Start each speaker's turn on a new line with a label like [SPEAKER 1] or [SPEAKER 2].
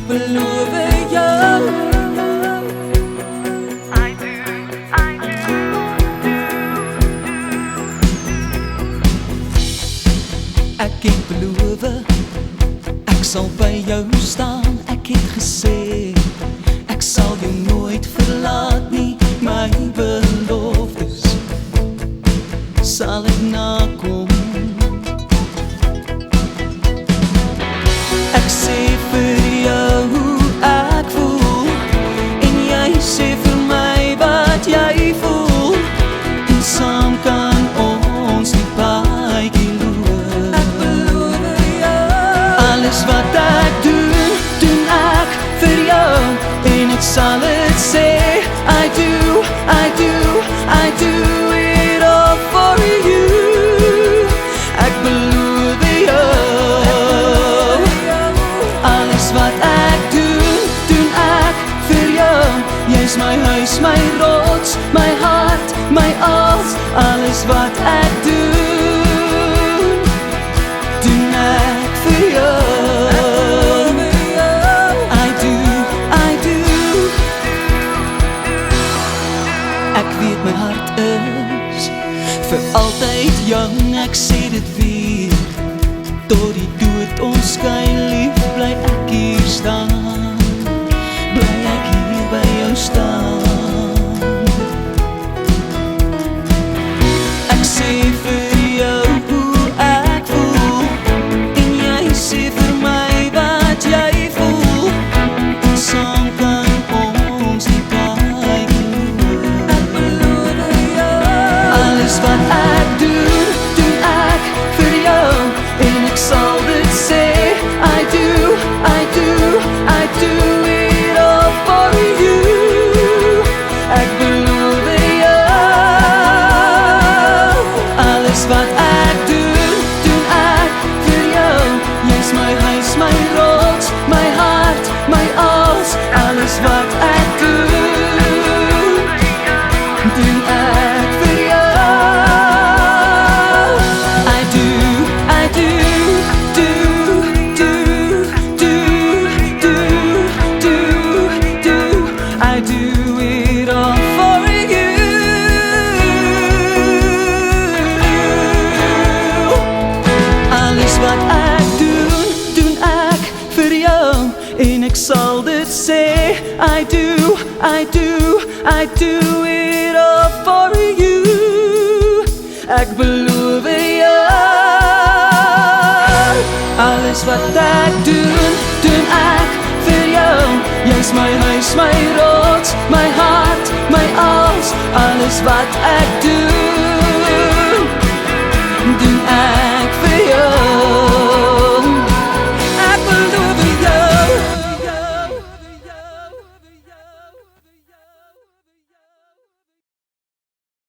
[SPEAKER 1] beloof jou. Ek het beloof, ek sal by jou staan. Ek het gesê, ek sal jou nooit verlaat nie. My beloftes sal ek nakom. Ek sê vir jou hoe ek voel, en jy sê vir my wat jy voel, en saam kan ons die paadjie loop. Ek beloof jou, alles wat ek doen, doen ek vir jou, en ek sal het sê, I do it all for you. Ek beloof jou, alles wat ek doen, doen ek vir jou. Jy's my huis, my rots, my hart, my alles wat ek doen, doen ek vir jou. Ek weet my hart is vir altyd jong, ek sê dit weer, tot die dood ons skei lief, bly ek hier staan, bly ek hier by jou staan. Ek sê vir jou hoe ek voel, en jy sê vir my wat jy voel, en saam kan ons die paadjie loop. Ek beloof jou, alles wat ek doen, doen ek vir jou, en ek sal dit sê, I do it all for you. Ek beloof jou, alles wat ek doen, doen ek vir jou. Jy's my huis, my rots, my hart, my alles wat ek doen, doen ek vir jou. I do it all for you. Alles wat ek doen, doen ek vir jou, en ek sal dit sê, I do it all for you. Ek beloof jou, alles wat ek doen, doen ek vir jou. Jy's my huis, my rots, my hart, my alles wat ek doen.